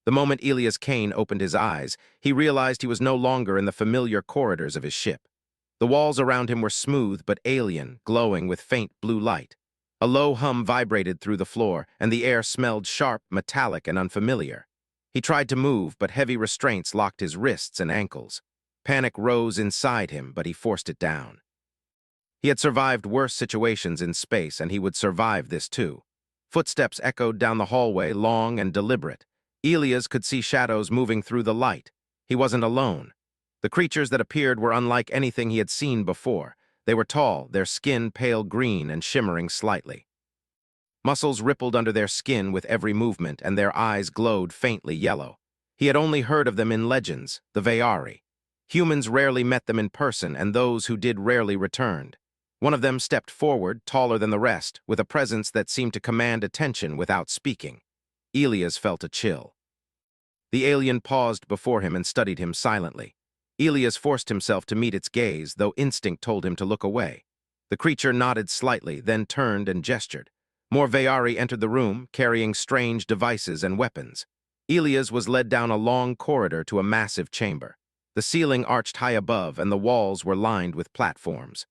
The moment Elias Kane opened his eyes, he realized he was no longer in the familiar corridors of his ship. The walls around him were smooth but alien, glowing with faint blue light. A low hum vibrated through the floor, and the air smelled sharp, metallic, and unfamiliar. He tried to move, but heavy restraints locked his wrists and ankles. Panic rose inside him, but he forced it down. He had survived worse situations in space, and he would survive this too. Footsteps echoed down the hallway, long and deliberate. Elias could see shadows moving through the light. He wasn't alone. The creatures that appeared were unlike anything he had seen before. They were tall, their skin pale green and shimmering slightly. Muscles rippled under their skin with every movement, and their eyes glowed faintly yellow. He had only heard of them in legends, the Veyari. Humans rarely met them in person, and those who did rarely returned. One of them stepped forward, taller than the rest, with a presence that seemed to command attention without speaking. Elias felt a chill. The alien paused before him and studied him silently. Elias forced himself to meet its gaze, though instinct told him to look away. The creature nodded slightly, then turned and gestured. More Veyari entered the room, carrying strange devices and weapons. Elias was led down a long corridor to a massive chamber. The ceiling arched high above, and the walls were lined with platforms.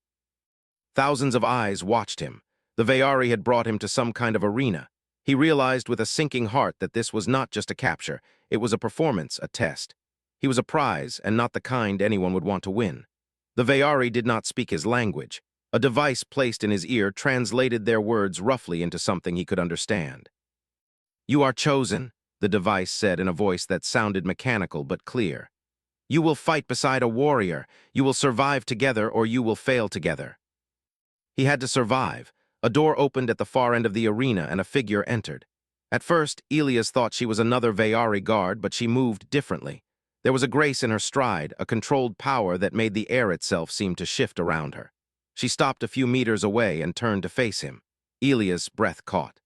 Thousands of eyes watched him. The Veyari had brought him to some kind of arena. He realized with a sinking heart that this was not just a capture, it was a performance, a test. He was a prize, and not the kind anyone would want to win. The Veyari did not speak his language. A device placed in his ear translated their words roughly into something he could understand. "You are chosen," the device said in a voice that sounded mechanical but clear. "You will fight beside a warrior. You will survive together, or you will fail together." He had to survive. A door opened at the far end of the arena, and a figure entered. At first, Elias thought she was another Veyari guard, but she moved differently. There was a grace in her stride, a controlled power that made the air itself seem to shift around her. She stopped a few meters away and turned to face him. Elias' breath caught.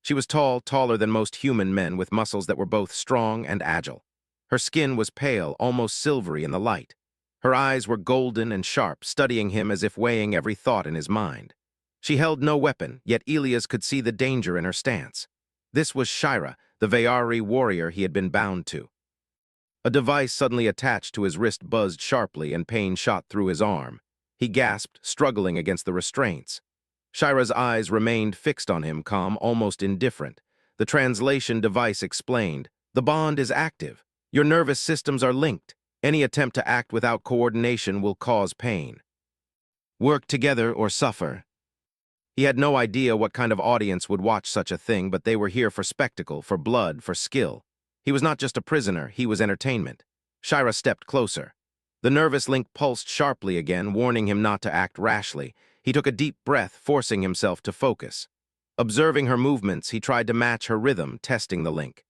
She was tall, taller than most human men, with muscles that were both strong and agile. Her skin was pale, almost silvery in the light. Her eyes were golden and sharp, studying him as if weighing every thought in his mind. She held no weapon, yet Elias could see the danger in her stance. This was Shira, the Veyari warrior he had been bound to. A device suddenly attached to his wrist buzzed sharply, and pain shot through his arm. He gasped, struggling against the restraints. Shira's eyes remained fixed on him, calm, almost indifferent. The translation device explained, "The bond is active. Your nervous systems are linked. Any attempt to act without coordination will cause pain. Work together or suffer." He had no idea what kind of audience would watch such a thing, but they were here for spectacle, for blood, for skill. He was not just a prisoner, he was entertainment. Shira stepped closer. The nervous link pulsed sharply again, warning him not to act rashly. He took a deep breath, forcing himself to focus. Observing her movements, he tried to match her rhythm, testing the link.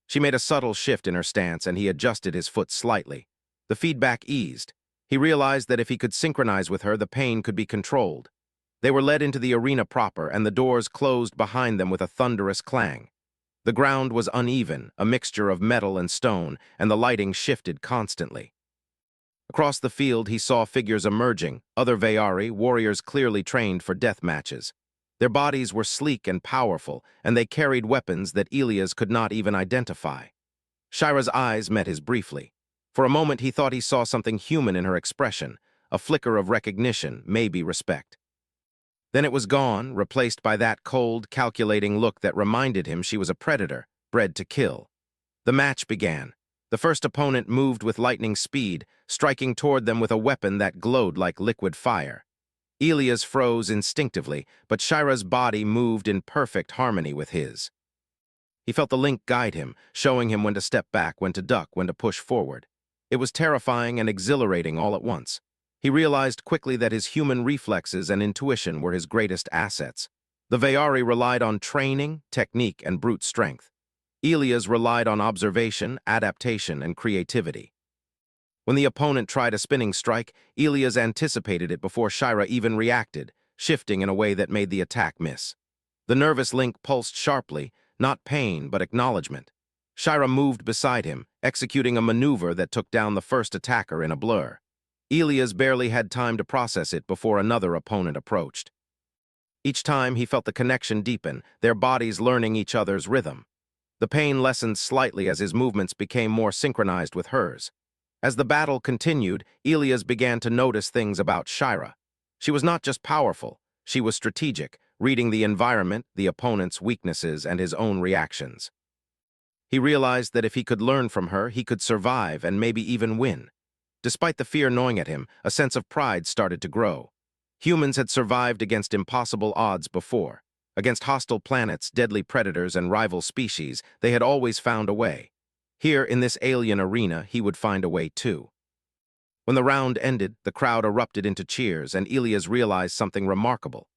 She made a subtle shift in her stance, and he adjusted his foot slightly. The feedback eased. He realized that if he could synchronize with her, the pain could be controlled. They were led into the arena proper, and the doors closed behind them with a thunderous clang. The ground was uneven, a mixture of metal and stone, and the lighting shifted constantly. Across the field, he saw figures emerging, other Veyari, warriors clearly trained for death matches. Their bodies were sleek and powerful, and they carried weapons that Elias could not even identify. Shira's eyes met his briefly. For a moment, he thought he saw something human in her expression, a flicker of recognition, maybe respect. Then it was gone, replaced by that cold, calculating look that reminded him she was a predator, bred to kill. The match began. The first opponent moved with lightning speed, striking toward them with a weapon that glowed like liquid fire. Elias froze instinctively, but Shira's body moved in perfect harmony with his. He felt the link guide him, showing him when to step back, when to duck, when to push forward. It was terrifying and exhilarating all at once. He realized quickly that his human reflexes and intuition were his greatest assets. The Veyari relied on training, technique, and brute strength. Elias relied on observation, adaptation, and creativity. When the opponent tried a spinning strike, Elias anticipated it before Shira even reacted, shifting in a way that made the attack miss. The nervous link pulsed sharply, not pain but acknowledgement. Shira moved beside him, executing a maneuver that took down the first attacker in a blur. Elias barely had time to process it before another opponent approached. Each time he felt the connection deepen, their bodies learning each other's rhythm. The pain lessened slightly as his movements became more synchronized with hers. As the battle continued, Elias began to notice things about Shira. She was not just powerful, she was strategic, reading the environment, the opponent's weaknesses, and his own reactions. He realized that if he could learn from her, he could survive and maybe even win. Despite the fear gnawing at him, a sense of pride started to grow. Humans had survived against impossible odds before. Against hostile planets, deadly predators, and rival species, they had always found a way. Here, in this alien arena, he would find a way too. When the round ended, the crowd erupted into cheers, and Elias realized something remarkable.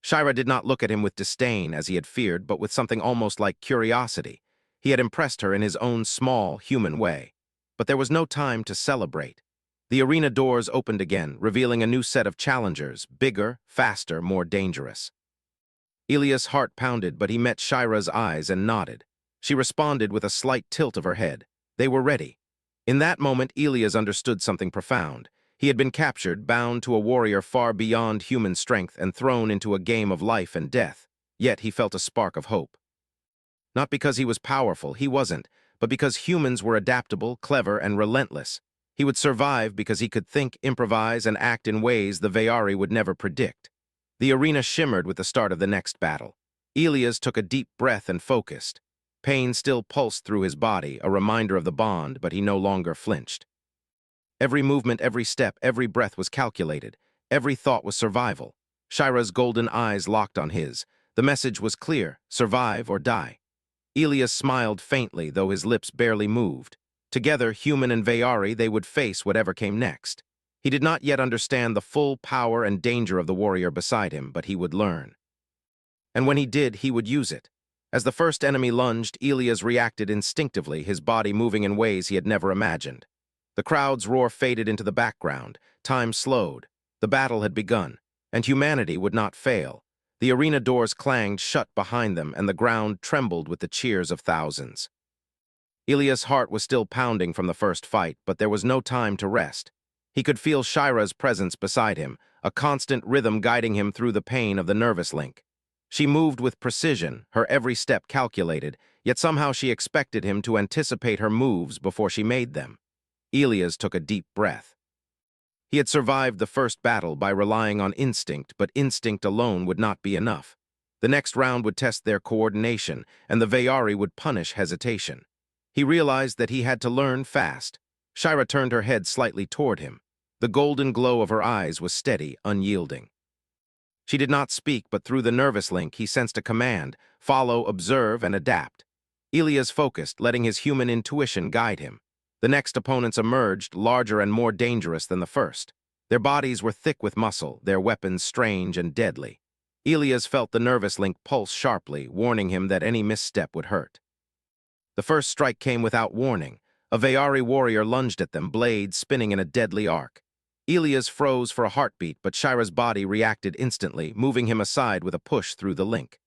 Shira did not look at him with disdain, as he had feared, but with something almost like curiosity. He had impressed her in his own small, human way. But there was no time to celebrate. The arena doors opened again, revealing a new set of challengers, bigger, faster, more dangerous. Elias' heart pounded, but he met Shira's eyes and nodded. She responded with a slight tilt of her head. They were ready. In that moment, Elias understood something profound. He had been captured, bound to a warrior far beyond human strength, and thrown into a game of life and death. Yet he felt a spark of hope. Not because he was powerful, he wasn't, but because humans were adaptable, clever, and relentless. He would survive because he could think, improvise, and act in ways the Veyari would never predict. The arena shimmered with the start of the next battle. Elias took a deep breath and focused. Pain still pulsed through his body, a reminder of the bond, but he no longer flinched. Every movement, every step, every breath was calculated. Every thought was survival. Shira's golden eyes locked on his. The message was clear: survive or die. Elias smiled faintly, though his lips barely moved. Together, human and Veyari, they would face whatever came next. He did not yet understand the full power and danger of the warrior beside him, but he would learn. And when he did, he would use it. As the first enemy lunged, Elias reacted instinctively, his body moving in ways he had never imagined. The crowd's roar faded into the background. Time slowed. The battle had begun, and humanity would not fail. The arena doors clanged shut behind them, and the ground trembled with the cheers of thousands. Elias' heart was still pounding from the first fight, but there was no time to rest. He could feel Shira's presence beside him, a constant rhythm guiding him through the pain of the nervous link. She moved with precision, her every step calculated, yet somehow she expected him to anticipate her moves before she made them. Elias took a deep breath. He had survived the first battle by relying on instinct, but instinct alone would not be enough. The next round would test their coordination, and the Veyari would punish hesitation. He realized that he had to learn fast. Shira turned her head slightly toward him. The golden glow of her eyes was steady, unyielding. She did not speak, but through the nervous link he sensed a command: follow, observe, and adapt. Elias focused, letting his human intuition guide him. The next opponents emerged, larger and more dangerous than the first. Their bodies were thick with muscle, their weapons strange and deadly. Elias felt the nervous link pulse sharply, warning him that any misstep would hurt. The first strike came without warning. A Veyari warrior lunged at them, blades spinning in a deadly arc. Elias froze for a heartbeat, but Shira's body reacted instantly, moving him aside with a push through the link.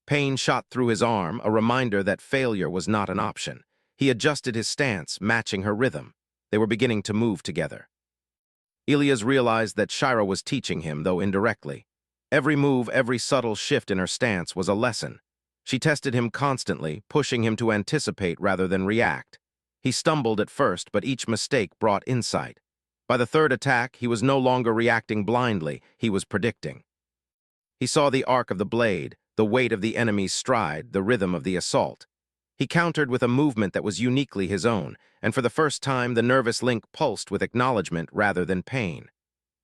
Pain shot through his arm, a reminder that failure was not an option. He adjusted his stance, matching her rhythm. They were beginning to move together. Elias realized that Shira was teaching him, though indirectly. Every move, every subtle shift in her stance was a lesson. She tested him constantly, pushing him to anticipate rather than react. He stumbled at first, but each mistake brought insight. By the third attack, he was no longer reacting blindly, he was predicting. He saw the arc of the blade, the weight of the enemy's stride, the rhythm of the assault. He countered with a movement that was uniquely his own, and for the first time the nervous link pulsed with acknowledgement rather than pain.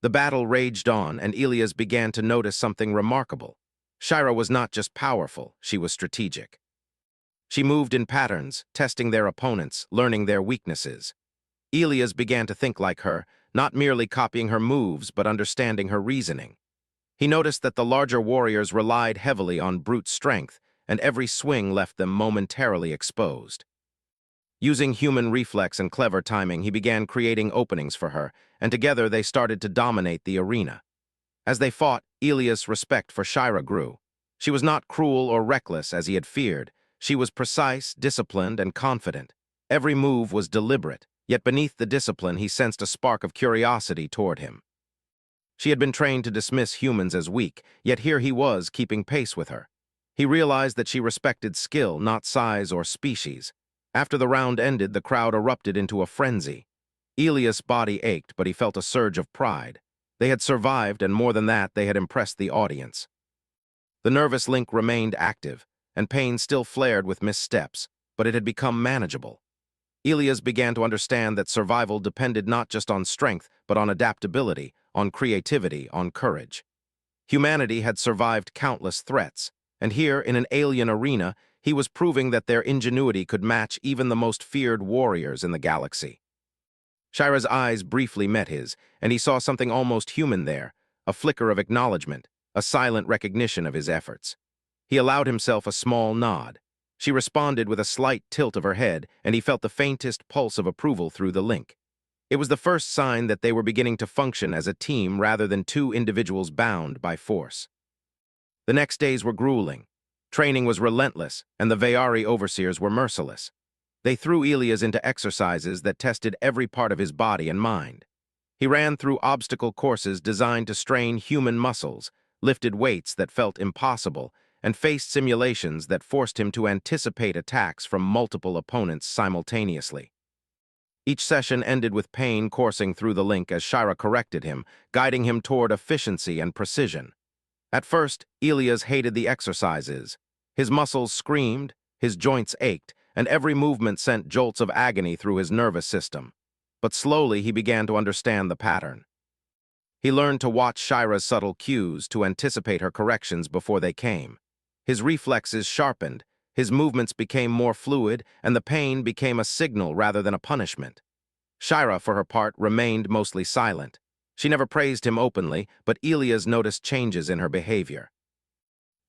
The battle raged on, and Elias began to notice something remarkable. Shira was not just powerful, she was strategic. She moved in patterns, testing their opponents, learning their weaknesses. Elias began to think like her, not merely copying her moves, but understanding her reasoning. He noticed that the larger warriors relied heavily on brute strength, and every swing left them momentarily exposed. Using human reflex and clever timing, he began creating openings for her, and together they started to dominate the arena. As they fought, Elias' respect for Shira grew. She was not cruel or reckless as he had feared. She was precise, disciplined, and confident. Every move was deliberate, yet beneath the discipline he sensed a spark of curiosity toward him. She had been trained to dismiss humans as weak, yet here he was keeping pace with her. He realized that she respected skill, not size or species. After the round ended, the crowd erupted into a frenzy. Elias' body ached, but he felt a surge of pride. They had survived, and more than that, they had impressed the audience. The nervous link remained active, and pain still flared with missteps, but it had become manageable. Elias began to understand that survival depended not just on strength, but on adaptability, on creativity, on courage. Humanity had survived countless threats, and here, in an alien arena, he was proving that their ingenuity could match even the most feared warriors in the galaxy. Shira's eyes briefly met his, and he saw something almost human there, a flicker of acknowledgement, a silent recognition of his efforts. He allowed himself a small nod. She responded with a slight tilt of her head, and he felt the faintest pulse of approval through the link. It was the first sign that they were beginning to function as a team rather than two individuals bound by force. The next days were grueling. Training was relentless, and the Veyari overseers were merciless. They threw Elias into exercises that tested every part of his body and mind. He ran through obstacle courses designed to strain human muscles, lifted weights that felt impossible, and faced simulations that forced him to anticipate attacks from multiple opponents simultaneously. Each session ended with pain coursing through the link as Shira corrected him, guiding him toward efficiency and precision. At first, Elias hated the exercises. His muscles screamed, his joints ached, and every movement sent jolts of agony through his nervous system. But slowly he began to understand the pattern. He learned to watch Shira's subtle cues, to anticipate her corrections before they came. His reflexes sharpened, his movements became more fluid, and the pain became a signal rather than a punishment. Shira, for her part, remained mostly silent. She never praised him openly, but Elias noticed changes in her behavior.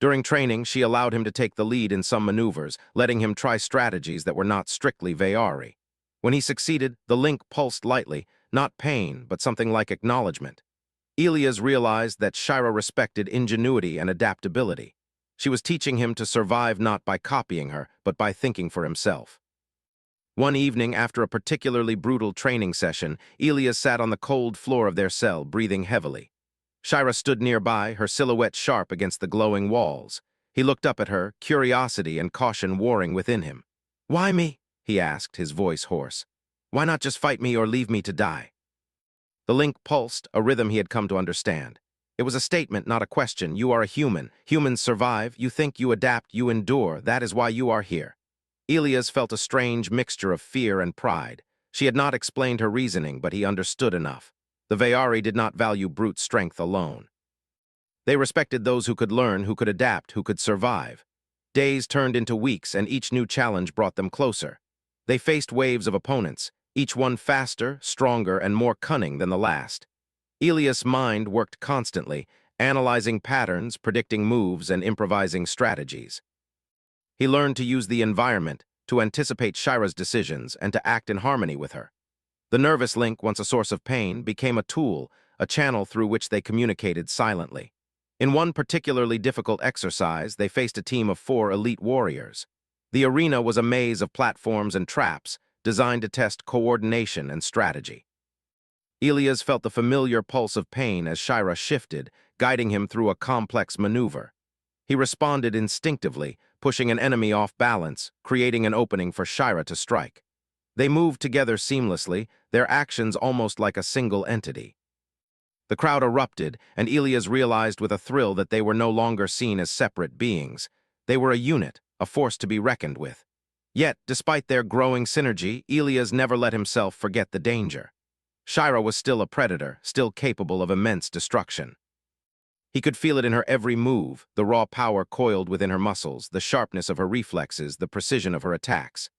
During training, she allowed him to take the lead in some maneuvers, letting him try strategies that were not strictly Veyari. When he succeeded, the link pulsed lightly, not pain, but something like acknowledgement. Elias realized that Shira respected ingenuity and adaptability. She was teaching him to survive not by copying her, but by thinking for himself. One evening, after a particularly brutal training session, Elias sat on the cold floor of their cell, breathing heavily. Shira stood nearby, her silhouette sharp against the glowing walls. He looked up at her, curiosity and caution warring within him. "Why me?" he asked, his voice hoarse. "Why not just fight me or leave me to die?" The link pulsed, a rhythm he had come to understand. It was a statement, not a question. You are a human. Humans survive. You think, you adapt, you endure. That is why you are here. Elias felt a strange mixture of fear and pride. She had not explained her reasoning, but he understood enough. The Veyari did not value brute strength alone. They respected those who could learn, who could adapt, who could survive. Days turned into weeks, and each new challenge brought them closer. They faced waves of opponents, each one faster, stronger, and more cunning than the last. Elias' mind worked constantly, analyzing patterns, predicting moves, and improvising strategies. He learned to use the environment, to anticipate Shira's decisions, and to act in harmony with her. The nervous link, once a source of pain, became a tool, a channel through which they communicated silently. In one particularly difficult exercise, they faced a team of 4 elite warriors. The arena was a maze of platforms and traps, designed to test coordination and strategy. Elias felt the familiar pulse of pain as Shira shifted, guiding him through a complex maneuver. He responded instinctively, pushing an enemy off balance, creating an opening for Shira to strike. They moved together seamlessly, their actions almost like a single entity. The crowd erupted, and Elias realized with a thrill that they were no longer seen as separate beings. They were a unit, a force to be reckoned with. Yet, despite their growing synergy, Elias never let himself forget the danger. Shira was still a predator, still capable of immense destruction. He could feel it in her every move, the raw power coiled within her muscles, the sharpness of her reflexes, the precision of her attacks.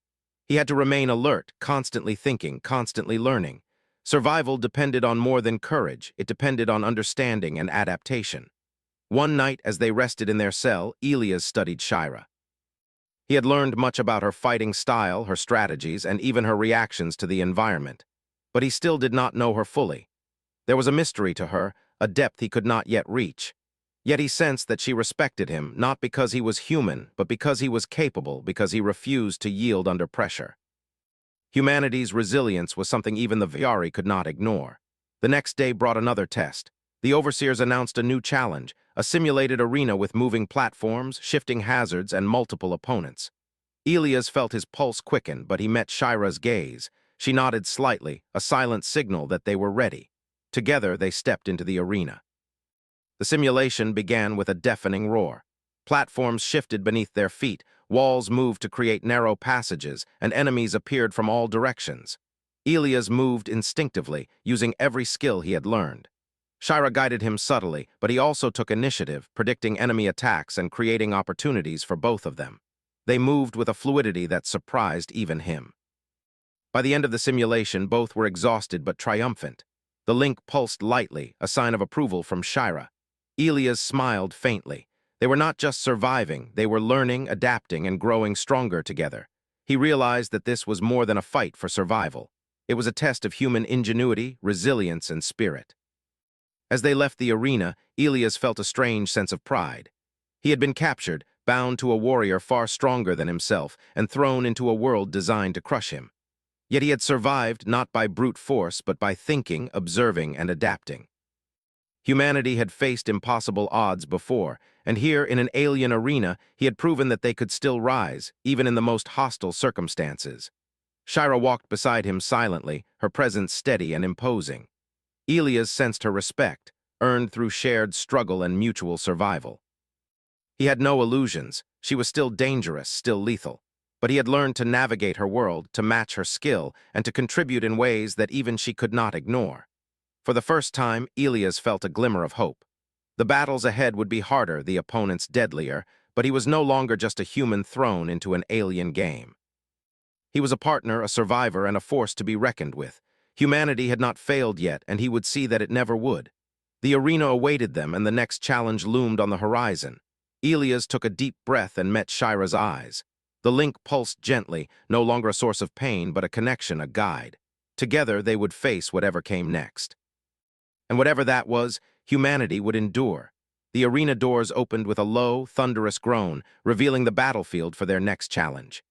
He had to remain alert, constantly thinking, constantly learning. Survival depended on more than courage, it depended on understanding and adaptation. One night, as they rested in their cell, Elias studied Shira. He had learned much about her fighting style, her strategies, and even her reactions to the environment. But he still did not know her fully. There was a mystery to her, a depth he could not yet reach. Yet he sensed that she respected him, not because he was human, but because he was capable, because he refused to yield under pressure. Humanity's resilience was something even the Veyari could not ignore. The next day brought another test. The overseers announced a new challenge, a simulated arena with moving platforms, shifting hazards, and multiple opponents. Elias felt his pulse quicken, but he met Shira's gaze. She nodded slightly, a silent signal that they were ready. Together, they stepped into the arena. The simulation began with a deafening roar. Platforms shifted beneath their feet, walls moved to create narrow passages, and enemies appeared from all directions. Elias moved instinctively, using every skill he had learned. Shira guided him subtly, but he also took initiative, predicting enemy attacks and creating opportunities for both of them. They moved with a fluidity that surprised even him. By the end of the simulation, both were exhausted but triumphant. The link pulsed lightly, a sign of approval from Shira. Elias smiled faintly. They were not just surviving, they were learning, adapting, and growing stronger together. He realized that this was more than a fight for survival. It was a test of human ingenuity, resilience, and spirit. As they left the arena, Elias felt a strange sense of pride. He had been captured, bound to a warrior far stronger than himself, and thrown into a world designed to crush him. Yet he had survived not by brute force, but by thinking, observing, and adapting. Humanity had faced impossible odds before, and here in an alien arena, he had proven that they could still rise, even in the most hostile circumstances. Shira walked beside him silently, her presence steady and imposing. Elias sensed her respect, earned through shared struggle and mutual survival. He had no illusions. She was still dangerous, still lethal. But he had learned to navigate her world, to match her skill, and to contribute in ways that even she could not ignore. For the first time, Elias felt a glimmer of hope. The battles ahead would be harder, the opponents deadlier, but he was no longer just a human thrown into an alien game. He was a partner, a survivor, and a force to be reckoned with. Humanity had not failed yet, and he would see that it never would. The arena awaited them, and the next challenge loomed on the horizon. Elias took a deep breath and met Shira's eyes. The link pulsed gently, no longer a source of pain, but a connection, a guide. Together, they would face whatever came next. And whatever that was, humanity would endure. The arena doors opened with a low, thunderous groan, revealing the battlefield for their next challenge.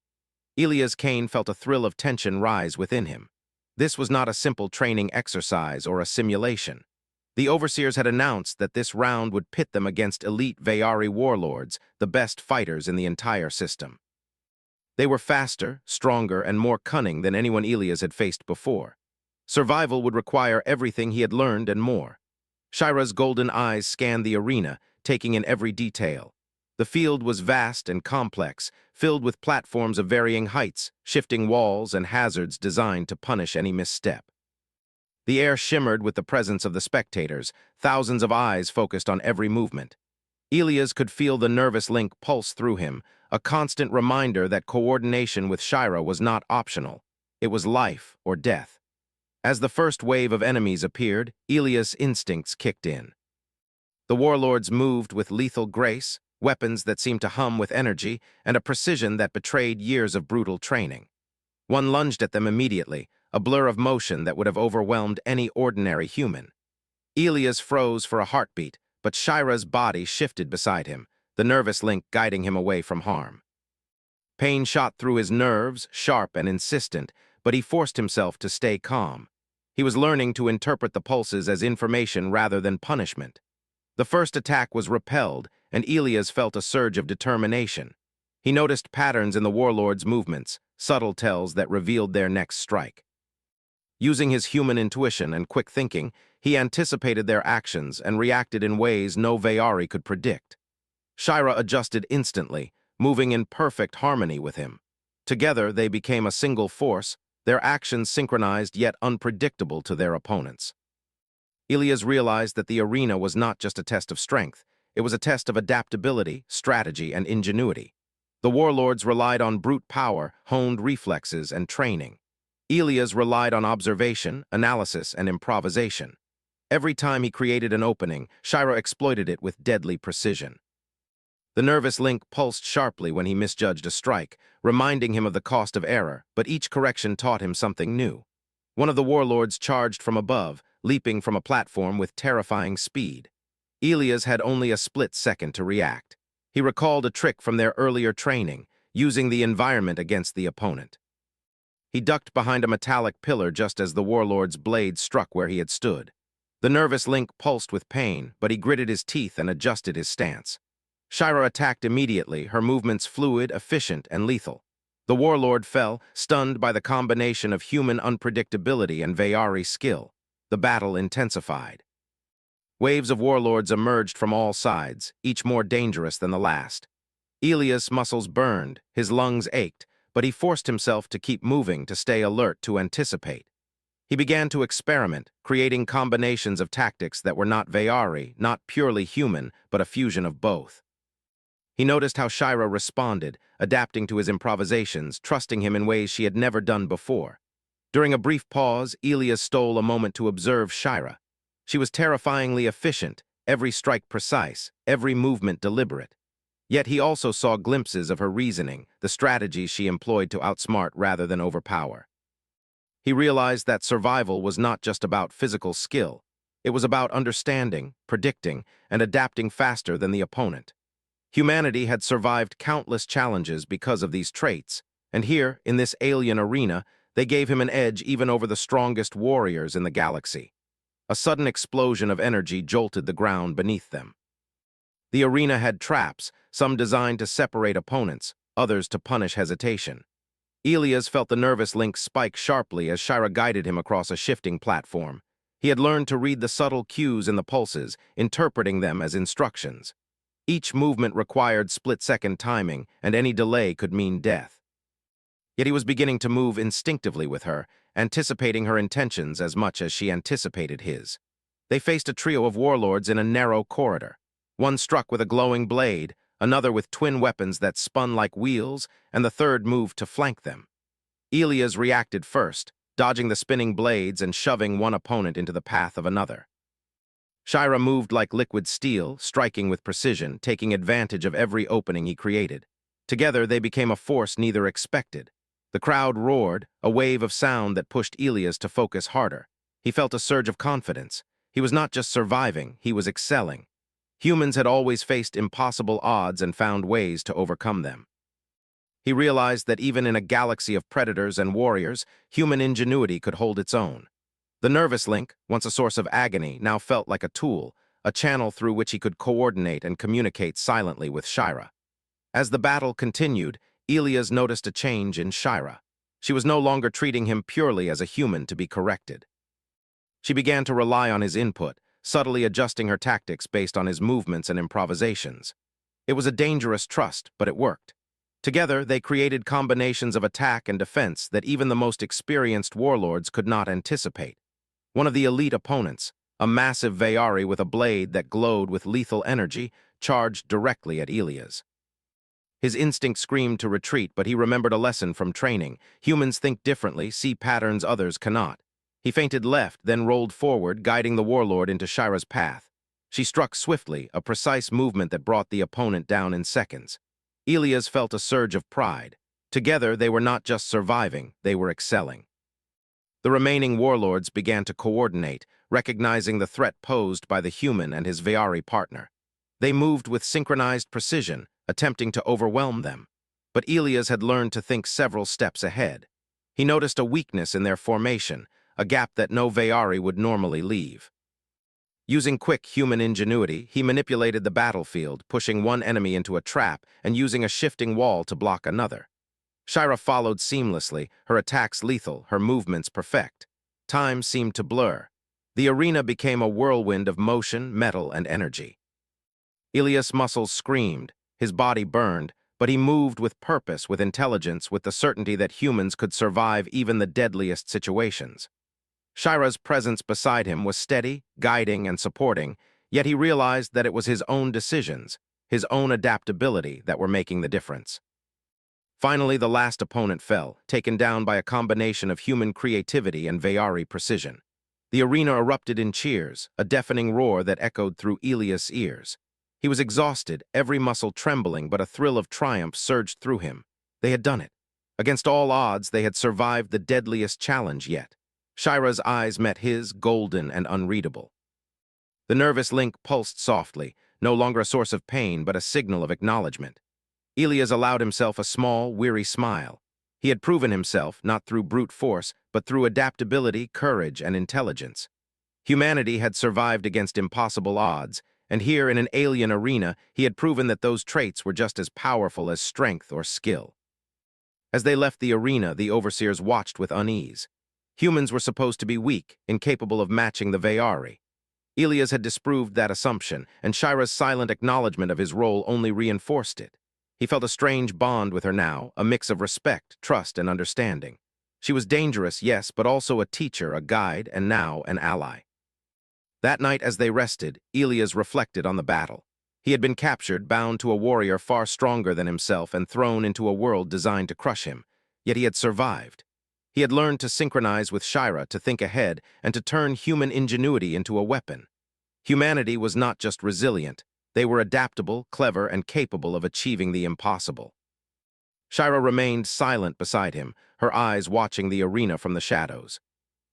Elias Kane felt a thrill of tension rise within him. This was not a simple training exercise or a simulation. The overseers had announced that this round would pit them against elite Veyari warlords, the best fighters in the entire system. They were faster, stronger, and more cunning than anyone Elias had faced before. Survival would require everything he had learned and more. Shira's golden eyes scanned the arena, taking in every detail. The field was vast and complex, filled with platforms of varying heights, shifting walls, and hazards designed to punish any misstep. The air shimmered with the presence of the spectators, thousands of eyes focused on every movement. Elias could feel the nervous link pulse through him, a constant reminder that coordination with Shira was not optional. It was life or death. As the first wave of enemies appeared, Elias' instincts kicked in. The warlords moved with lethal grace, weapons that seemed to hum with energy, and a precision that betrayed years of brutal training. One lunged at them immediately, a blur of motion that would have overwhelmed any ordinary human. Elias froze for a heartbeat, but Shira's body shifted beside him, the nervous link guiding him away from harm. Pain shot through his nerves, sharp and insistent, but he forced himself to stay calm. He was learning to interpret the pulses as information rather than punishment. The first attack was repelled, and Elias felt a surge of determination. He noticed patterns in the warlords' movements, subtle tells that revealed their next strike. Using his human intuition and quick thinking, he anticipated their actions and reacted in ways no Veyari could predict. Shira adjusted instantly, moving in perfect harmony with him. Together, they became a single force, their actions synchronized yet unpredictable to their opponents. Elias realized that the arena was not just a test of strength, it was a test of adaptability, strategy, and ingenuity. The warlords relied on brute power, honed reflexes, and training. Elias relied on observation, analysis, and improvisation. Every time he created an opening, Shira exploited it with deadly precision. The nervous link pulsed sharply when he misjudged a strike, reminding him of the cost of error, but each correction taught him something new. One of the warlords charged from above, leaping from a platform with terrifying speed. Elias had only a split second to react. He recalled a trick from their earlier training, using the environment against the opponent. He ducked behind a metallic pillar just as the warlord's blade struck where he had stood. The nervous link pulsed with pain, but he gritted his teeth and adjusted his stance. Shira attacked immediately, her movements fluid, efficient, and lethal. The warlord fell, stunned by the combination of human unpredictability and Veyari skill. The battle intensified. Waves of warlords emerged from all sides, each more dangerous than the last. Ilias' muscles burned, his lungs ached, but he forced himself to keep moving, to stay alert, to anticipate. He began to experiment, creating combinations of tactics that were not Veyari, not purely human, but a fusion of both. He noticed how Shira responded, adapting to his improvisations, trusting him in ways she had never done before. During a brief pause, Ilias stole a moment to observe Shira. She was terrifyingly efficient, every strike precise, every movement deliberate. Yet he also saw glimpses of her reasoning, the strategies she employed to outsmart rather than overpower. He realized that survival was not just about physical skill. It was about understanding, predicting, and adapting faster than the opponent. Humanity had survived countless challenges because of these traits, and here, in this alien arena, they gave him an edge even over the strongest warriors in the galaxy. A sudden explosion of energy jolted the ground beneath them. The arena had traps, some designed to separate opponents, others to punish hesitation. Ilias felt the nervous link spike sharply as Shira guided him across a shifting platform. He had learned to read the subtle cues in the pulses, interpreting them as instructions. Each movement required split-second timing, and any delay could mean death. Yet he was beginning to move instinctively with her, anticipating her intentions as much as she anticipated his. They faced a trio of warlords in a narrow corridor. One struck with a glowing blade, another with twin weapons that spun like wheels, and the third moved to flank them. Ilias reacted first, dodging the spinning blades and shoving one opponent into the path of another. Shira moved like liquid steel, striking with precision, taking advantage of every opening he created. Together, they became a force neither expected. The crowd roared, a wave of sound that pushed Ilias to focus harder. He felt a surge of confidence. He was not just surviving, he was excelling. Humans had always faced impossible odds and found ways to overcome them. He realized that even in a galaxy of predators and warriors, human ingenuity could hold its own. The nervous link, once a source of agony, now felt like a tool, a channel through which he could coordinate and communicate silently with Shira. As the battle continued, Ilias noticed a change in Shira. She was no longer treating him purely as a human to be corrected. She began to rely on his input, subtly adjusting her tactics based on his movements and improvisations. It was a dangerous trust, but it worked. Together, they created combinations of attack and defense that even the most experienced warlords could not anticipate. One of the elite opponents, a massive Veyari with a blade that glowed with lethal energy, charged directly at Ilias. His instinct screamed to retreat, but he remembered a lesson from training. Humans think differently, see patterns others cannot. He feinted left, then rolled forward, guiding the warlord into Shira's path. She struck swiftly, a precise movement that brought the opponent down in seconds. Ilias felt a surge of pride. Together, they were not just surviving, they were excelling. The remaining warlords began to coordinate, recognizing the threat posed by the human and his Veyari partner. They moved with synchronized precision, attempting to overwhelm them. But Ilias had learned to think several steps ahead. He noticed a weakness in their formation, a gap that no Veyari would normally leave. Using quick human ingenuity, he manipulated the battlefield, pushing one enemy into a trap and using a shifting wall to block another. Shira followed seamlessly, her attacks lethal, her movements perfect. Time seemed to blur. The arena became a whirlwind of motion, metal, and energy. Ilias' muscles screamed, his body burned, but he moved with purpose, with intelligence, with the certainty that humans could survive even the deadliest situations. Shira's presence beside him was steady, guiding, and supporting, yet he realized that it was his own decisions, his own adaptability that were making the difference. Finally, the last opponent fell, taken down by a combination of human creativity and Veyari precision. The arena erupted in cheers, a deafening roar that echoed through Ilias' ears. He was exhausted, every muscle trembling, but a thrill of triumph surged through him. They had done it. Against all odds, they had survived the deadliest challenge yet. Shira's eyes met his, golden and unreadable. The nervous link pulsed softly, no longer a source of pain, but a signal of acknowledgement. Ilias allowed himself a small, weary smile. He had proven himself, not through brute force, but through adaptability, courage, and intelligence. Humanity had survived against impossible odds, and here in an alien arena, he had proven that those traits were just as powerful as strength or skill. As they left the arena, the overseers watched with unease. Humans were supposed to be weak, incapable of matching the Veyari. Elias had disproved that assumption, and Shira's silent acknowledgement of his role only reinforced it. He felt a strange bond with her now, a mix of respect, trust, and understanding. She was dangerous, yes, but also a teacher, a guide, and now an ally. That night as they rested, Elias reflected on the battle. He had been captured, bound to a warrior far stronger than himself, and thrown into a world designed to crush him. Yet he had survived. He had learned to synchronize with Shira, to think ahead, and to turn human ingenuity into a weapon. Humanity was not just resilient. They were adaptable, clever, and capable of achieving the impossible. Shira remained silent beside him, her eyes watching the arena from the shadows.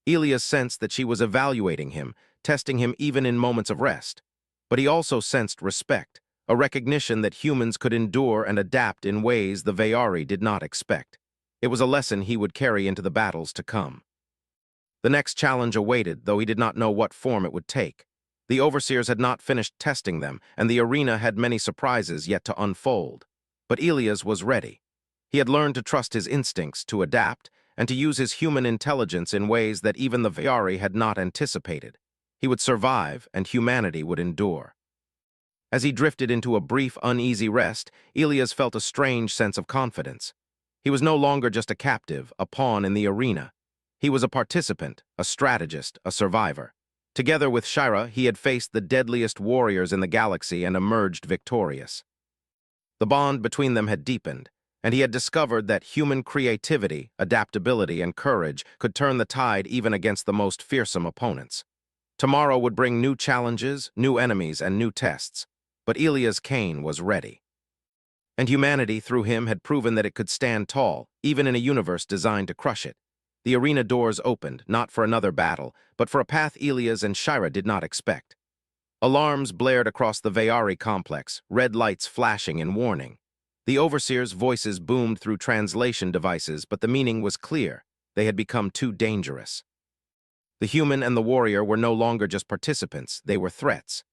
Elias sensed that she was evaluating him, testing him even in moments of rest. But he also sensed respect, a recognition that humans could endure and adapt in ways the Veyari did not expect. It was a lesson he would carry into the battles to come. The next challenge awaited, though he did not know what form it would take. The overseers had not finished testing them, and the arena had many surprises yet to unfold. But Elias was ready. He had learned to trust his instincts, to adapt, and to use his human intelligence in ways that even the Veyari had not anticipated. He would survive, and humanity would endure. As he drifted into a brief, uneasy rest, Elias felt a strange sense of confidence. He was no longer just a captive, a pawn in the arena. He was a participant, a strategist, a survivor. Together with Shira, he had faced the deadliest warriors in the galaxy and emerged victorious. The bond between them had deepened, and he had discovered that human creativity, adaptability, and courage could turn the tide even against the most fearsome opponents. Tomorrow would bring new challenges, new enemies, and new tests, but Elias Kane was ready. And humanity, through him, had proven that it could stand tall, even in a universe designed to crush it. The arena doors opened, not for another battle, but for a path Elias and Shira did not expect. Alarms blared across the Veyari complex, red lights flashing in warning. The overseers' voices boomed through translation devices, but the meaning was clear. They had become too dangerous. The human and the warrior were no longer just participants, they were threats.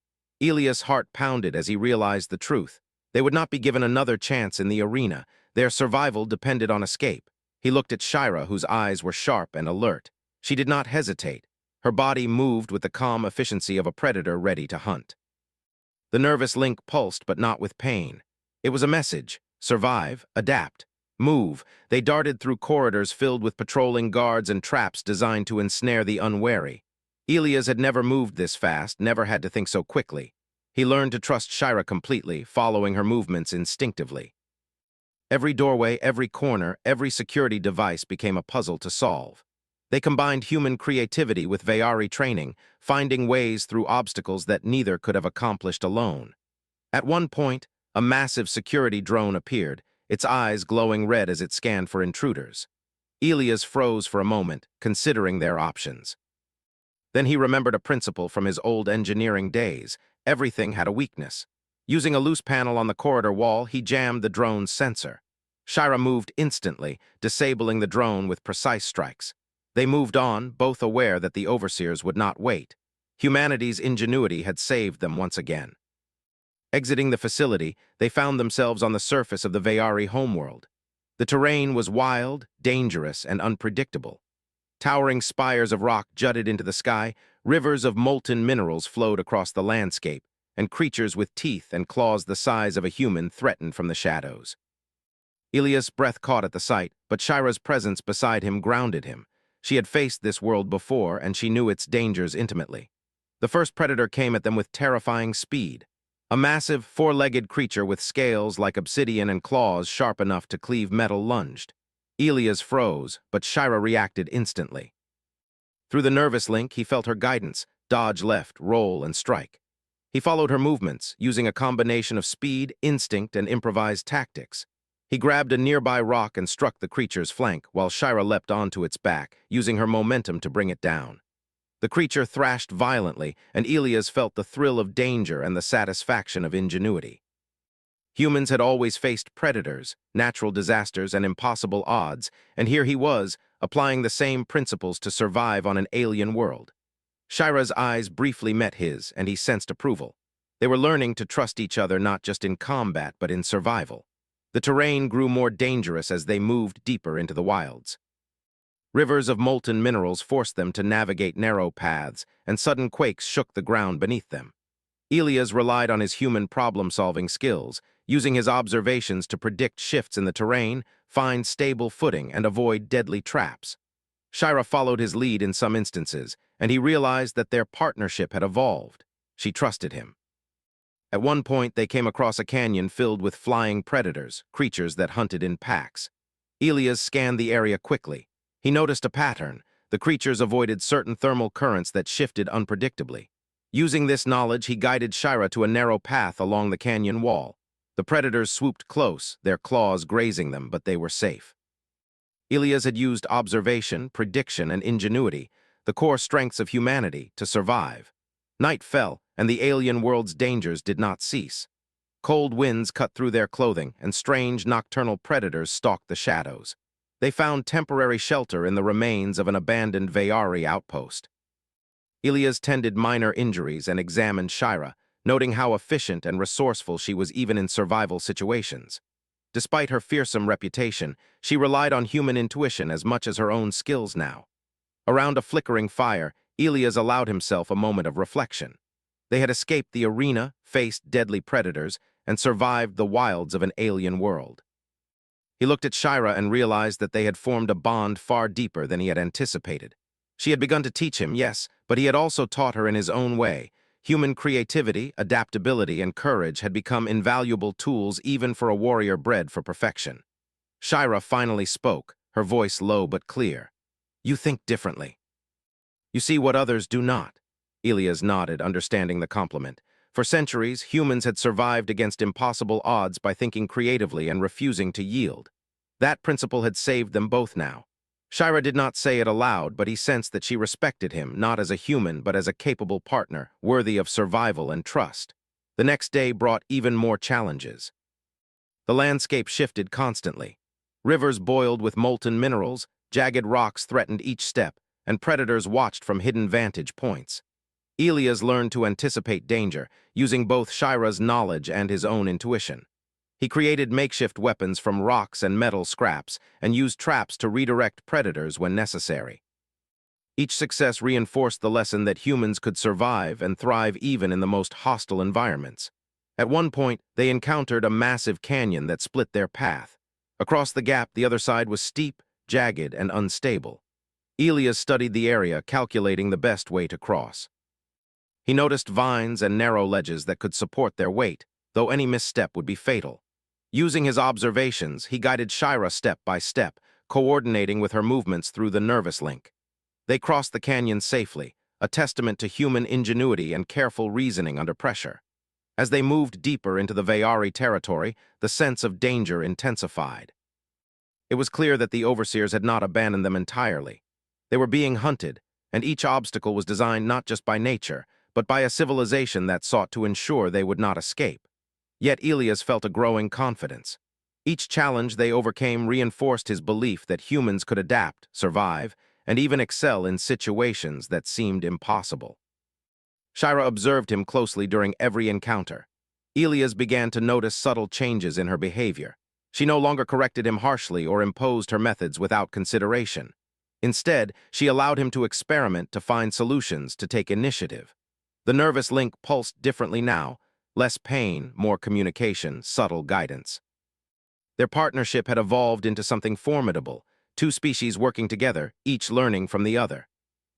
Elias' heart pounded as he realized the truth. They would not be given another chance in the arena. Their survival depended on escape. He looked at Shira, whose eyes were sharp and alert. She did not hesitate. Her body moved with the calm efficiency of a predator ready to hunt. The nervous link pulsed, but not with pain. It was a message: survive, adapt, move. They darted through corridors filled with patrolling guards and traps designed to ensnare the unwary. Elias had never moved this fast, never had to think so quickly. He learned to trust Shira completely, following her movements instinctively. Every doorway, every corner, every security device became a puzzle to solve. They combined human creativity with Veyari training, finding ways through obstacles that neither could have accomplished alone. At one point, a massive security drone appeared, its eyes glowing red as it scanned for intruders. Elias froze for a moment, considering their options. Then he remembered a principle from his old engineering days: everything had a weakness. Using a loose panel on the corridor wall, he jammed the drone's sensor. Shira moved instantly, disabling the drone with precise strikes. They moved on, both aware that the overseers would not wait. Humanity's ingenuity had saved them once again. Exiting the facility, they found themselves on the surface of the Veyari homeworld. The terrain was wild, dangerous, and unpredictable. Towering spires of rock jutted into the sky, rivers of molten minerals flowed across the landscape, and creatures with teeth and claws the size of a human threatened from the shadows. Elias' breath caught at the sight, but Shira's presence beside him grounded him. She had faced this world before, and she knew its dangers intimately. The first predator came at them with terrifying speed. A massive, four-legged creature with scales like obsidian and claws sharp enough to cleave metal lunged. Elias froze, but Shira reacted instantly. Through the nervous link, he felt her guidance: dodge left, roll, and strike. He followed her movements, using a combination of speed, instinct, and improvised tactics. He grabbed a nearby rock and struck the creature's flank, while Shira leapt onto its back, using her momentum to bring it down. The creature thrashed violently, and Elias felt the thrill of danger and the satisfaction of ingenuity. Humans had always faced predators, natural disasters, and impossible odds, and here he was, applying the same principles to survive on an alien world. Shira's eyes briefly met his, and he sensed approval. They were learning to trust each other not just in combat but in survival. The terrain grew more dangerous as they moved deeper into the wilds. Rivers of molten minerals forced them to navigate narrow paths, and sudden quakes shook the ground beneath them. Elias relied on his human problem-solving skills, using his observations to predict shifts in the terrain, find stable footing, and avoid deadly traps. Shira followed his lead in some instances, and he realized that their partnership had evolved. She trusted him. At one point, they came across a canyon filled with flying predators, creatures that hunted in packs. Elias scanned the area quickly. He noticed a pattern. The creatures avoided certain thermal currents that shifted unpredictably. Using this knowledge, he guided Shira to a narrow path along the canyon wall. The predators swooped close, their claws grazing them, but they were safe. Elias had used observation, prediction, and ingenuity, the core strengths of humanity, to survive. Night fell, and the alien world's dangers did not cease. Cold winds cut through their clothing, and strange nocturnal predators stalked the shadows. They found temporary shelter in the remains of an abandoned Veyari outpost. Elias tended minor injuries and examined Shira, noting how efficient and resourceful she was even in survival situations. Despite her fearsome reputation, she relied on human intuition as much as her own skills now. Around a flickering fire, Elias allowed himself a moment of reflection. They had escaped the arena, faced deadly predators, and survived the wilds of an alien world. He looked at Shira and realized that they had formed a bond far deeper than he had anticipated. She had begun to teach him, yes, but he had also taught her in his own way. Human creativity, adaptability, and courage had become invaluable tools even for a warrior bred for perfection. Shira finally spoke, her voice low but clear. "You think differently. You see what others do not." Elias nodded, understanding the compliment. For centuries, humans had survived against impossible odds by thinking creatively and refusing to yield. That principle had saved them both now. Shira did not say it aloud, but he sensed that she respected him, not as a human, but as a capable partner, worthy of survival and trust. The next day brought even more challenges. The landscape shifted constantly. Rivers boiled with molten minerals, jagged rocks threatened each step, and predators watched from hidden vantage points. Elias learned to anticipate danger, using both Shira's knowledge and his own intuition. He created makeshift weapons from rocks and metal scraps and used traps to redirect predators when necessary. Each success reinforced the lesson that humans could survive and thrive even in the most hostile environments. At one point, they encountered a massive canyon that split their path. Across the gap, the other side was steep, jagged, and unstable. Elias studied the area, calculating the best way to cross. He noticed vines and narrow ledges that could support their weight, though any misstep would be fatal. Using his observations, he guided Shira step by step, coordinating with her movements through the nervous link. They crossed the canyon safely, a testament to human ingenuity and careful reasoning under pressure. As they moved deeper into the Veyari territory, the sense of danger intensified. It was clear that the overseers had not abandoned them entirely. They were being hunted, and each obstacle was designed not just by nature, but by a civilization that sought to ensure they would not escape. Yet Elias felt a growing confidence. Each challenge they overcame reinforced his belief that humans could adapt, survive, and even excel in situations that seemed impossible. Shira observed him closely during every encounter. Elias began to notice subtle changes in her behavior. She no longer corrected him harshly or imposed her methods without consideration. Instead, she allowed him to experiment, to find solutions, to take initiative. The nervous link pulsed differently now, less pain, more communication, subtle guidance. Their partnership had evolved into something formidable, two species working together, each learning from the other.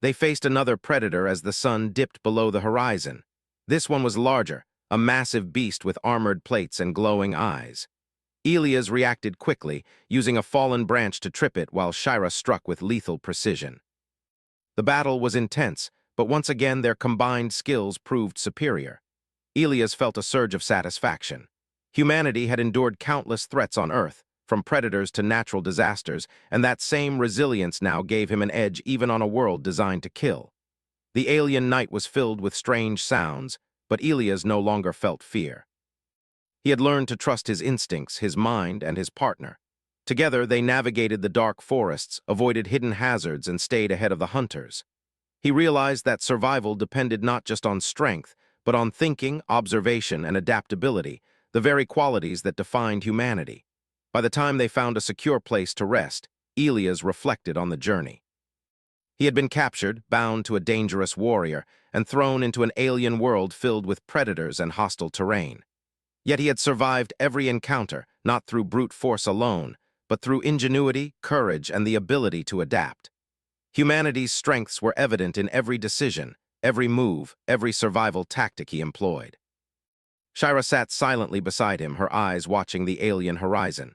They faced another predator as the sun dipped below the horizon. This one was larger, a massive beast with armored plates and glowing eyes. Elias reacted quickly, using a fallen branch to trip it while Shira struck with lethal precision. The battle was intense, but once again their combined skills proved superior. Elias felt a surge of satisfaction. Humanity had endured countless threats on Earth, from predators to natural disasters, and that same resilience now gave him an edge even on a world designed to kill. The alien night was filled with strange sounds, but Elias no longer felt fear. He had learned to trust his instincts, his mind, and his partner. Together, they navigated the dark forests, avoided hidden hazards, and stayed ahead of the hunters. He realized that survival depended not just on strength, but on thinking, observation, and adaptability, the very qualities that defined humanity. By the time they found a secure place to rest, Elias reflected on the journey. He had been captured, bound to a dangerous warrior, and thrown into an alien world filled with predators and hostile terrain. Yet he had survived every encounter, not through brute force alone, but through ingenuity, courage, and the ability to adapt. Humanity's strengths were evident in every decision, every move, every survival tactic he employed. Shira sat silently beside him, her eyes watching the alien horizon.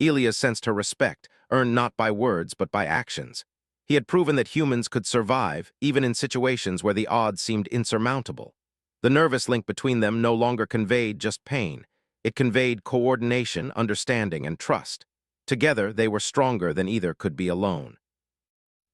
Elias sensed her respect, earned not by words but by actions. He had proven that humans could survive, even in situations where the odds seemed insurmountable. The nervous link between them no longer conveyed just pain. It conveyed coordination, understanding, and trust. Together, they were stronger than either could be alone.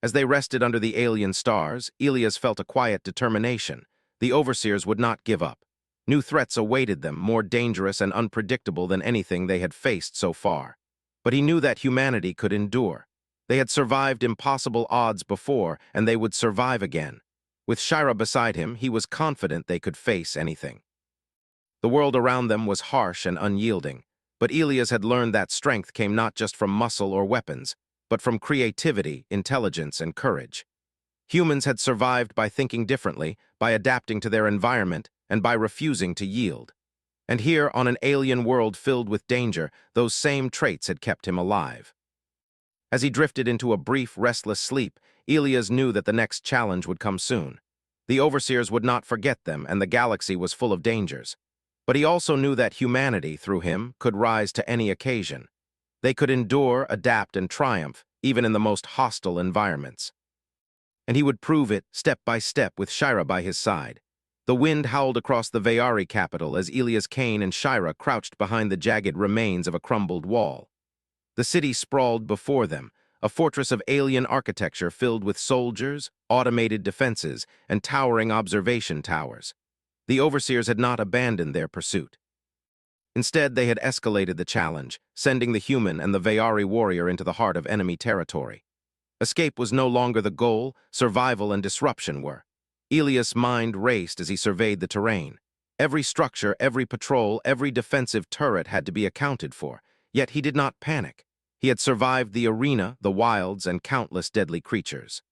As they rested under the alien stars, Elias felt a quiet determination. The overseers would not give up. New threats awaited them, more dangerous and unpredictable than anything they had faced so far. But he knew that humanity could endure. They had survived impossible odds before, and they would survive again. With Shira beside him, he was confident they could face anything. The world around them was harsh and unyielding, but Elias had learned that strength came not just from muscle or weapons, but from creativity, intelligence, and courage. Humans had survived by thinking differently, by adapting to their environment, and by refusing to yield. And here, on an alien world filled with danger, those same traits had kept him alive. As he drifted into a brief, restless sleep, Elias knew that the next challenge would come soon. The overseers would not forget them, and the galaxy was full of dangers. But he also knew that humanity, through him, could rise to any occasion. They could endure, adapt, and triumph, even in the most hostile environments. And he would prove it, step by step, with Shira by his side. The wind howled across the Veyari capital as Elias Kane and Shira crouched behind the jagged remains of a crumbled wall. The city sprawled before them, a fortress of alien architecture filled with soldiers, automated defenses, and towering observation towers. The overseers had not abandoned their pursuit. Instead, they had escalated the challenge, sending the human and the Veyari warrior into the heart of enemy territory. Escape was no longer the goal, survival and disruption were. Elias' mind raced as he surveyed the terrain. Every structure, every patrol, every defensive turret had to be accounted for, yet he did not panic. He had survived the arena, the wilds, and countless deadly creatures.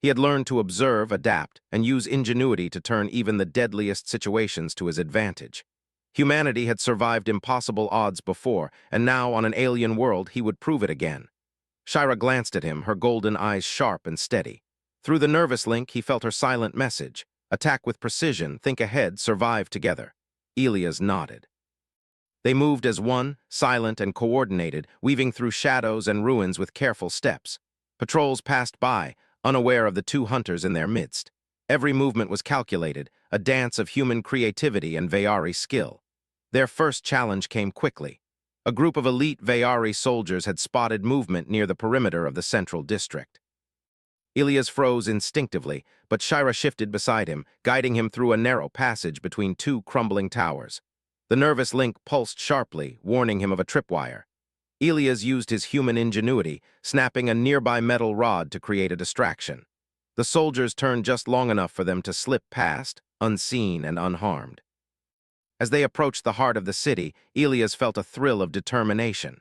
He had learned to observe, adapt, and use ingenuity to turn even the deadliest situations to his advantage. Humanity had survived impossible odds before, and now, on an alien world, he would prove it again. Shira glanced at him, her golden eyes sharp and steady. Through the nervous link, he felt her silent message. Attack with precision, think ahead, survive together. Elias nodded. They moved as one, silent and coordinated, weaving through shadows and ruins with careful steps. Patrols passed by, unaware of the two hunters in their midst. Every movement was calculated, a dance of human creativity and Veyari skill. Their first challenge came quickly. A group of elite Veyari soldiers had spotted movement near the perimeter of the central district. Elias froze instinctively, but Shira shifted beside him, guiding him through a narrow passage between two crumbling towers. The nervous link pulsed sharply, warning him of a tripwire. Elias used his human ingenuity, snapping a nearby metal rod to create a distraction. The soldiers turned just long enough for them to slip past, unseen and unharmed. As they approached the heart of the city, Elias felt a thrill of determination.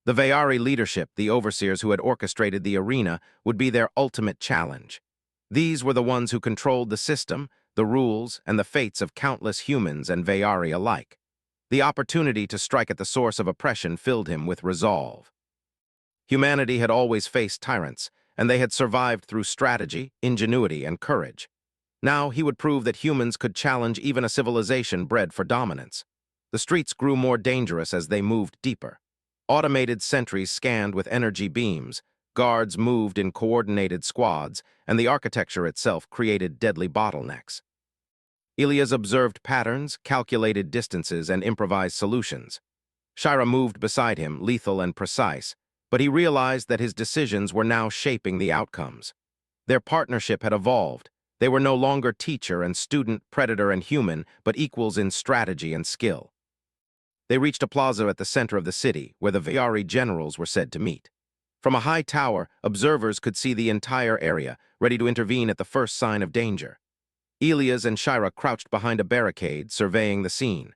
The Veyari leadership, the overseers who had orchestrated the arena, would be their ultimate challenge. These were the ones who controlled the system, the rules, and the fates of countless humans and Veyari alike. The opportunity to strike at the source of oppression filled him with resolve. Humanity had always faced tyrants, and they had survived through strategy, ingenuity, and courage. Now he would prove that humans could challenge even a civilization bred for dominance. The streets grew more dangerous as they moved deeper. Automated sentries scanned with energy beams, guards moved in coordinated squads, and the architecture itself created deadly bottlenecks. Elias observed patterns, calculated distances, and improvised solutions. Shira moved beside him, lethal and precise, but he realized that his decisions were now shaping the outcomes. Their partnership had evolved. They were no longer teacher and student, predator and human, but equals in strategy and skill. They reached a plaza at the center of the city, where the Veyari generals were said to meet. From a high tower, observers could see the entire area, ready to intervene at the first sign of danger. Elias and Shira crouched behind a barricade, surveying the scene.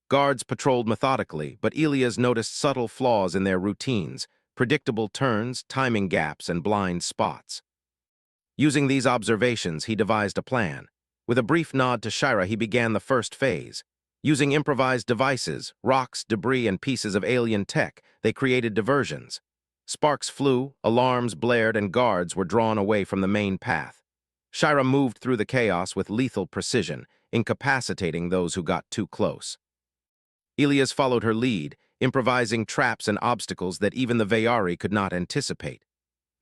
Guards patrolled methodically, but Elias noticed subtle flaws in their routines, predictable turns, timing gaps, and blind spots. Using these observations, he devised a plan. With a brief nod to Shira, he began the first phase. Using improvised devices, rocks, debris, and pieces of alien tech, they created diversions. Sparks flew, alarms blared, and guards were drawn away from the main path. Shira moved through the chaos with lethal precision, incapacitating those who got too close. Elias followed her lead, improvising traps and obstacles that even the Veyari could not anticipate.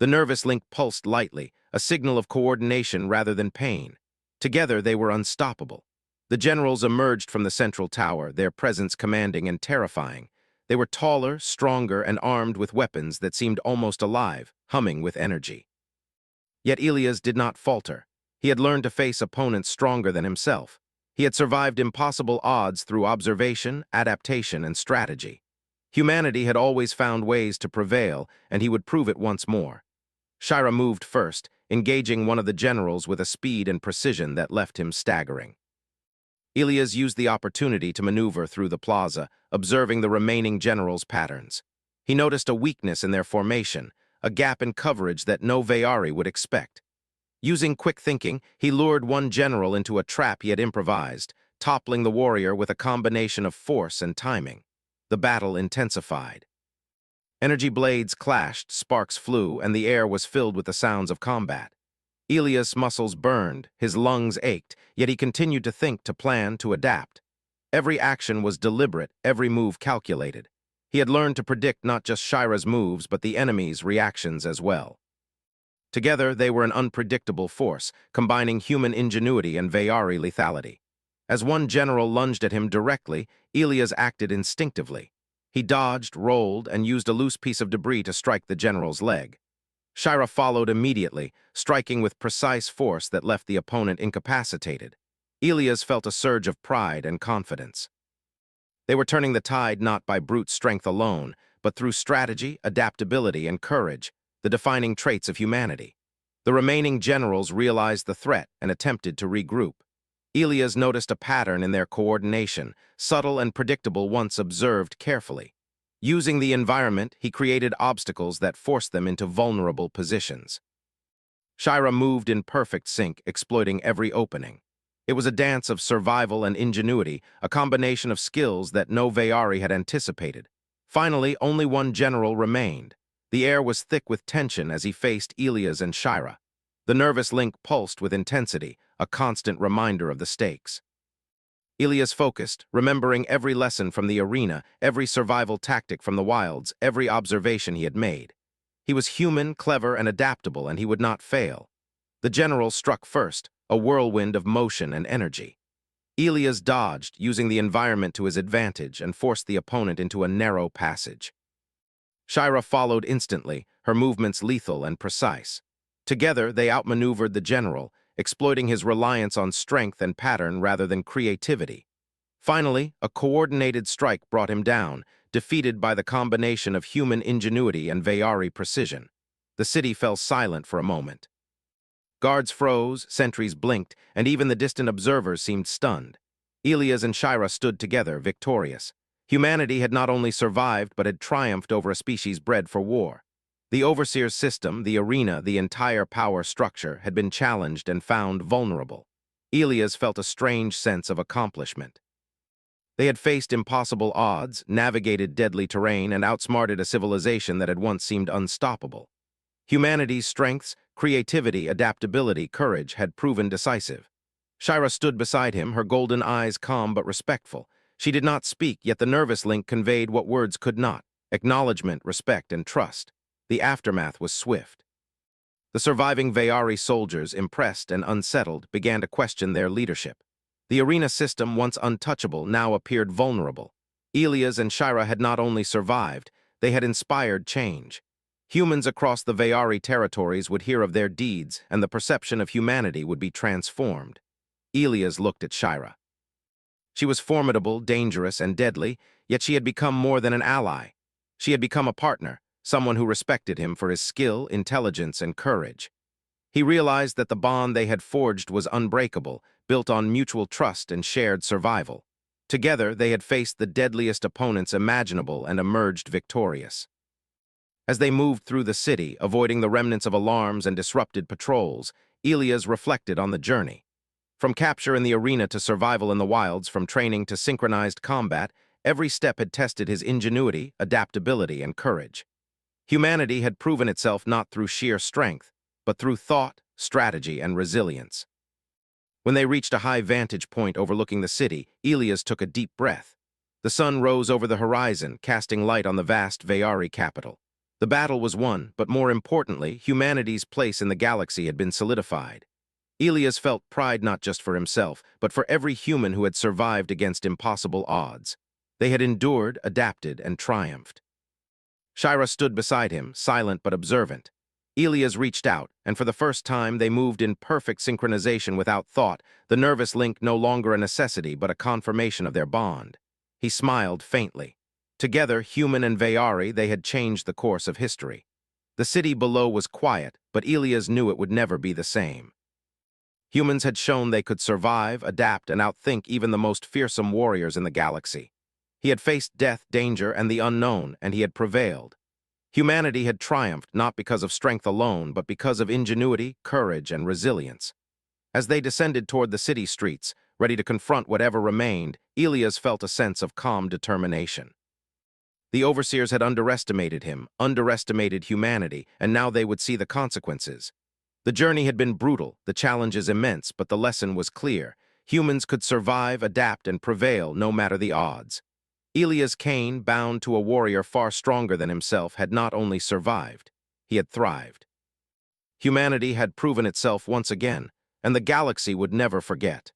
The nervous link pulsed lightly, a signal of coordination rather than pain. Together, they were unstoppable. The generals emerged from the central tower, their presence commanding and terrifying. They were taller, stronger, and armed with weapons that seemed almost alive, humming with energy. Yet Elias did not falter. He had learned to face opponents stronger than himself. He had survived impossible odds through observation, adaptation, and strategy. Humanity had always found ways to prevail, and he would prove it once more. Shira moved first, engaging one of the generals with a speed and precision that left him staggering. Elias used the opportunity to maneuver through the plaza, observing the remaining generals' patterns. He noticed a weakness in their formation, a gap in coverage that no Veyari would expect. Using quick thinking, he lured one general into a trap he had improvised, toppling the warrior with a combination of force and timing. The battle intensified. Energy blades clashed, sparks flew, and the air was filled with the sounds of combat. Elias' muscles burned, his lungs ached, yet he continued to think, to plan, to adapt. Every action was deliberate, every move calculated. He had learned to predict not just Shira's moves, but the enemy's reactions as well. Together, they were an unpredictable force, combining human ingenuity and Veyari lethality. As one general lunged at him directly, Elias acted instinctively. He dodged, rolled, and used a loose piece of debris to strike the general's leg. Shira followed immediately, striking with precise force that left the opponent incapacitated. Elias felt a surge of pride and confidence. They were turning the tide not by brute strength alone, but through strategy, adaptability, and courage, the defining traits of humanity. The remaining generals realized the threat and attempted to regroup. Elias noticed a pattern in their coordination, subtle and predictable once observed carefully. Using the environment, he created obstacles that forced them into vulnerable positions. Shira moved in perfect sync, exploiting every opening. It was a dance of survival and ingenuity, a combination of skills that no Veyari had anticipated. Finally, only one general remained. The air was thick with tension as he faced Elias and Shira. The nervous link pulsed with intensity, a constant reminder of the stakes. Elias focused, remembering every lesson from the arena, every survival tactic from the wilds, every observation he had made. He was human, clever, and adaptable, and he would not fail. The general struck first, a whirlwind of motion and energy. Elias dodged, using the environment to his advantage, and forced the opponent into a narrow passage. Shira followed instantly, her movements lethal and precise. Together, they outmaneuvered the general, exploiting his reliance on strength and pattern rather than creativity. Finally, a coordinated strike brought him down, defeated by the combination of human ingenuity and Veyari precision. The city fell silent for a moment. Guards froze, sentries blinked, and even the distant observers seemed stunned. Elias and Shira stood together, victorious. Humanity had not only survived, but had triumphed over a species bred for war. The overseer's system, the arena, the entire power structure had been challenged and found vulnerable. Elias felt a strange sense of accomplishment. They had faced impossible odds, navigated deadly terrain, and outsmarted a civilization that had once seemed unstoppable. Humanity's strengths, creativity, adaptability, courage had proven decisive. Shira stood beside him, her golden eyes calm but respectful. She did not speak, yet the nervous link conveyed what words could not: acknowledgement, respect, and trust. The aftermath was swift. The surviving Veyari soldiers, impressed and unsettled, began to question their leadership. The arena system, once untouchable, now appeared vulnerable. Elias and Shira had not only survived, they had inspired change. Humans across the Veyari territories would hear of their deeds, and the perception of humanity would be transformed. Elias looked at Shira. She was formidable, dangerous, and deadly, yet she had become more than an ally. She had become a partner, someone who respected him for his skill, intelligence, and courage. He realized that the bond they had forged was unbreakable, built on mutual trust and shared survival. Together, they had faced the deadliest opponents imaginable and emerged victorious. As they moved through the city, avoiding the remnants of alarms and disrupted patrols, Elias reflected on the journey. From capture in the arena to survival in the wilds, from training to synchronized combat, every step had tested his ingenuity, adaptability, and courage. Humanity had proven itself not through sheer strength, but through thought, strategy, and resilience. When they reached a high vantage point overlooking the city, Elias took a deep breath. The sun rose over the horizon, casting light on the vast Veyari capital. The battle was won, but more importantly, humanity's place in the galaxy had been solidified. Elias felt pride not just for himself, but for every human who had survived against impossible odds. They had endured, adapted, and triumphed. Shira stood beside him, silent but observant. Elias reached out, and for the first time they moved in perfect synchronization without thought, the nervous link no longer a necessity but a confirmation of their bond. He smiled faintly. Together, human and Veyari, they had changed the course of history. The city below was quiet, but Elias knew it would never be the same. Humans had shown they could survive, adapt, and outthink even the most fearsome warriors in the galaxy. He had faced death, danger, and the unknown, and he had prevailed. Humanity had triumphed not because of strength alone, but because of ingenuity, courage, and resilience. As they descended toward the city streets, ready to confront whatever remained, Elias felt a sense of calm determination. The overseers had underestimated him, underestimated humanity, and now they would see the consequences. The journey had been brutal, the challenges immense, but the lesson was clear. Humans could survive, adapt, and prevail no matter the odds. Elias Kane, bound to a warrior far stronger than himself, had not only survived, he had thrived. Humanity had proven itself once again, and the galaxy would never forget.